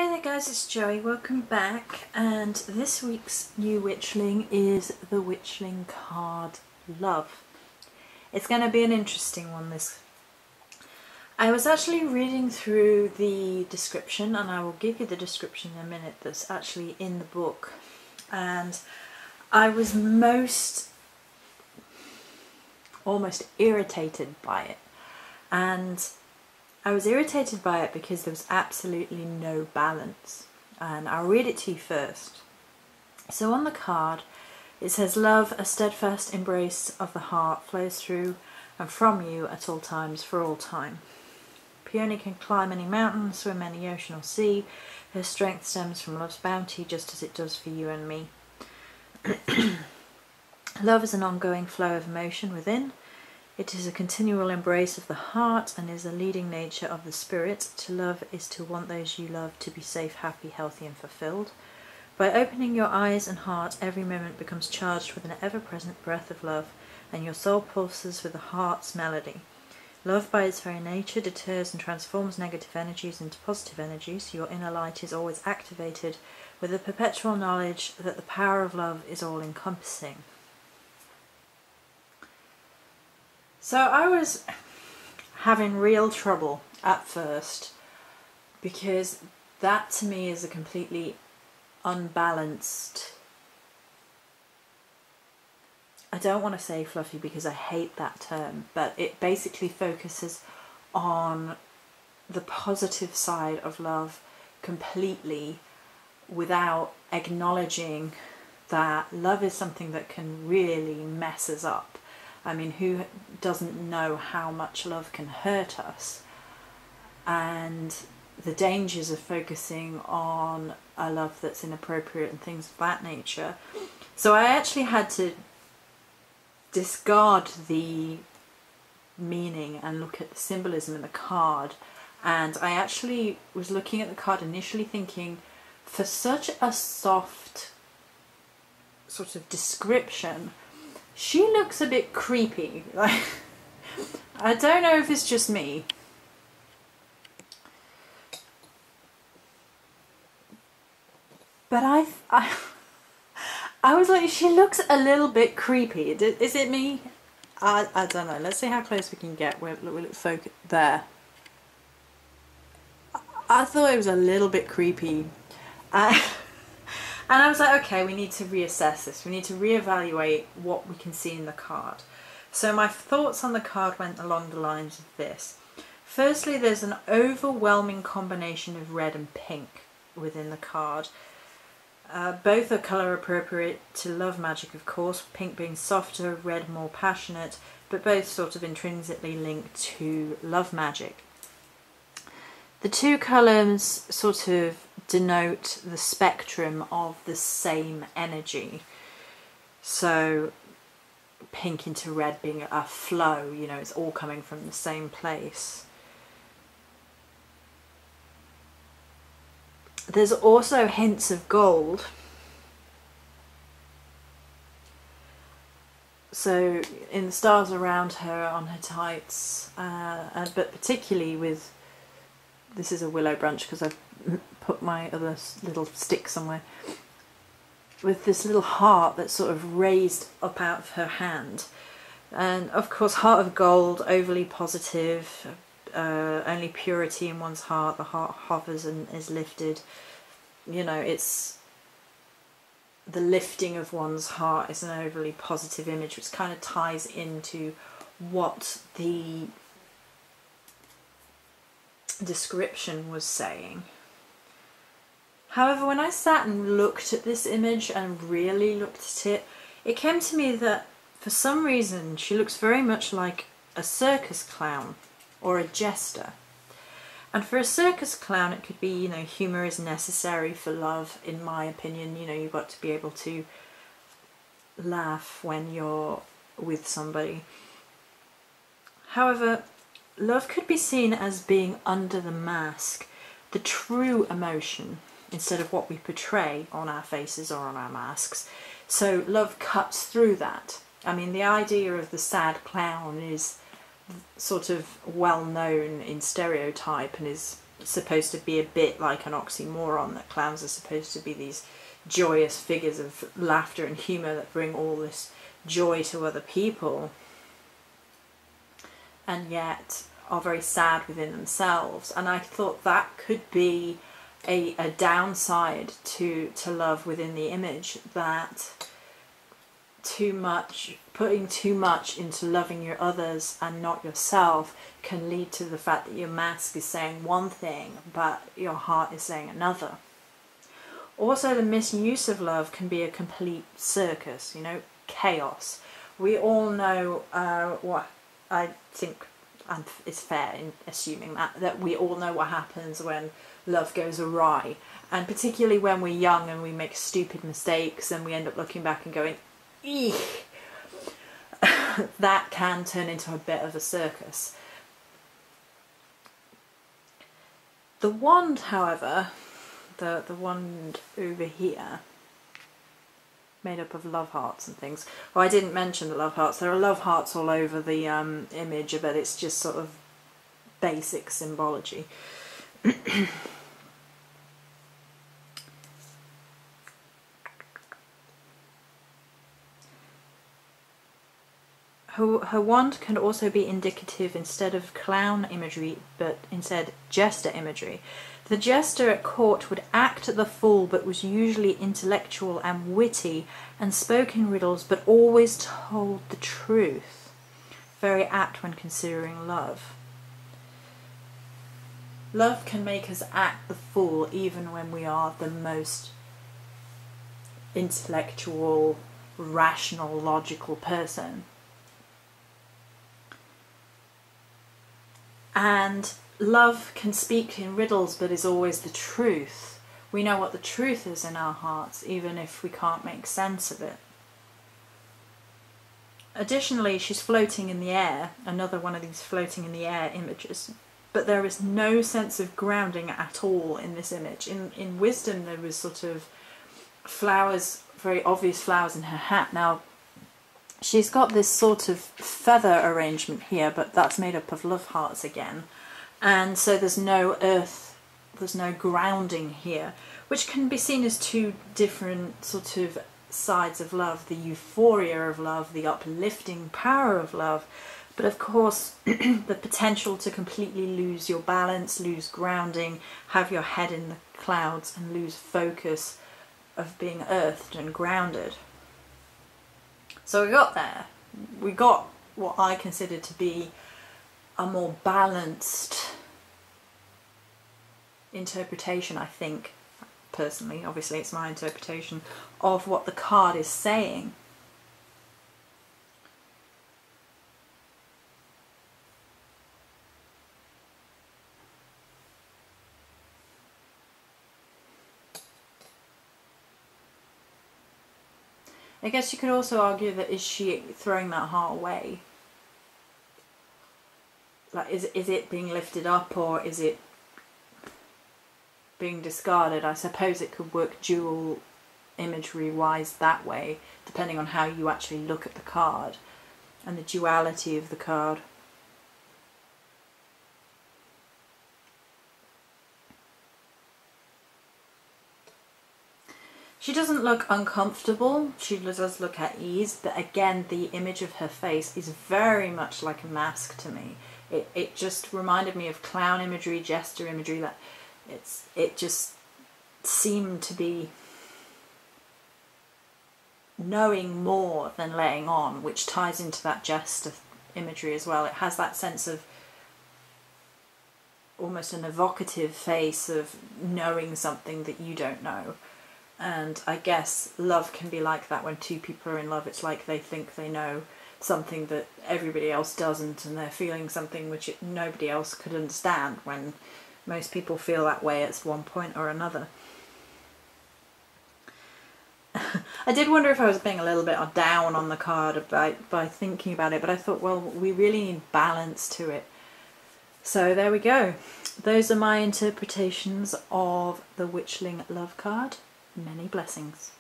Hi there guys, it's Joey, welcome back, and this week's new Witchling is the Witchling card Love. It's going to be an interesting one. I was actually reading through the description, and I will give you the description in a minute that's actually in the book, and I was almost irritated by it. And I was irritated by it because there was absolutely no balance, and I'll read it to you first. So on the card it says, love, a steadfast embrace of the heart, flows through and from you at all times for all time. Peony can climb any mountain, swim any ocean or sea. Her strength stems from love's bounty, just as it does for you and me. Love is an ongoing flow of emotion within. It is a continual embrace of the heart and is a leading nature of the spirit. To love is to want those you love to be safe, happy, healthy and fulfilled. By opening your eyes and heart, every moment becomes charged with an ever-present breath of love, and your soul pulses with the heart's melody. Love by its very nature deters and transforms negative energies into positive energies. Your inner light is always activated with the perpetual knowledge that the power of love is all-encompassing. So I was having real trouble at first, because that to me is a completely unbalanced, I don't want to say fluffy because I hate that term, but it basically focuses on the positive side of love completely without acknowledging that love is something that can really mess us up. I mean, who doesn't know how much love can hurt us, and the dangers of focusing on a love that's inappropriate and things of that nature. So I actually had to discard the meaning and look at the symbolism in the card, and I actually was looking at the card initially thinking, for such a soft sort of description, she looks a bit creepy. Like, I don't know if it's just me, but I was like, she looks a little bit creepy. Is it me? I don't know. Let's see how close we can get. Will it focus there? I thought it was a little bit creepy. And I was like, okay, we need to reassess this. We need to reevaluate what we can see in the card. So my thoughts on the card went along the lines of this. Firstly, there's an overwhelming combination of red and pink within the card. Both are colour appropriate to love magic, of course, pink being softer, red more passionate, but both sort of intrinsically linked to love magic. The two colours sort of denote the spectrum of the same energy. So pink into red being a flow, you know, it's all coming from the same place. There's also hints of gold. So in the stars around her, on her tights, but particularly with, this is a willow branch because I've put my other little stick somewhere, with this little heart that's sort of raised up out of her hand. And of course, heart of gold, overly positive, only purity in one's heart, the heart hovers and is lifted. You know, it's the lifting of one's heart is an overly positive image, which kind of ties into what the description was saying. However, when I sat and looked at this image and really looked at it, it came to me that for some reason she looks very much like a circus clown or a jester. And for a circus clown, it could be, you know, humour is necessary for love, in my opinion. You know, you've got to be able to laugh when you're with somebody. However, love could be seen as being under the mask, the true emotion, instead of what we portray on our faces or on our masks. So love cuts through that. I mean, the idea of the sad clown is sort of well known in stereotype and is supposed to be a bit like an oxymoron, that clowns are supposed to be these joyous figures of laughter and humour that bring all this joy to other people, and yet are very sad within themselves. And I thought that could be a downside to love within the image, that putting too much into loving your others and not yourself can lead to the fact that your mask is saying one thing but your heart is saying another. Also, the misuse of love can be a complete circus, you know, chaos. We all know what I think, and it's fair in assuming that we all know what happens when love goes awry, and particularly when we're young and we make stupid mistakes and we end up looking back and going, eek, that can turn into a bit of a circus. The wand, however, the wand over here, made up of love hearts and things. Well, I didn't mention the love hearts. There are love hearts all over the image, but it's just sort of basic symbology. Her wand can also be indicative, instead of clown imagery, but instead jester imagery. The jester at court would act the fool, but was usually intellectual and witty, and spoke in riddles, but always told the truth. Very apt when considering love. Love can make us act the fool even when we are the most intellectual, rational, logical person. And love can speak in riddles, but is always the truth. We know what the truth is in our hearts, even if we can't make sense of it. Additionally, she's floating in the air, another one of these floating in the air images, but there is no sense of grounding at all in this image. In Wisdom, there was sort of flowers, very obvious flowers in her hat. Now, she's got this sort of feather arrangement here, but that's made up of love hearts again. And so there's no earth, there's no grounding here, which can be seen as two different sort of sides of love, the euphoria of love, the uplifting power of love, but of course the potential to completely lose your balance, lose grounding, have your head in the clouds and lose focus of being earthed and grounded. So we got there. We got what I consider to be a more balanced interpretation, I think, personally, obviously it's my interpretation, of what the card is saying. I guess you could also argue that, is she throwing that heart away? Like, is it being lifted up, or is it being discarded? I suppose it could work dual imagery wise that way, depending on how you actually look at the card and the duality of the card. She doesn't look uncomfortable, she does look at ease, but again the image of her face is very much like a mask to me. It just reminded me of clown imagery, jester imagery, that it just seemed to be knowing more than letting on, which ties into that jester imagery as well. It has that sense of almost an evocative face of knowing something that you don't know. And I guess love can be like that. When two people are in love, it's like they think they know something that everybody else doesn't, and they're feeling something which nobody else could understand, when most people feel that way at one point or another. I did wonder if I was being a little bit down on the card by thinking about it, but I thought, well, we really need balance to it. So there we go. Those are my interpretations of the Witchling love card. Many blessings.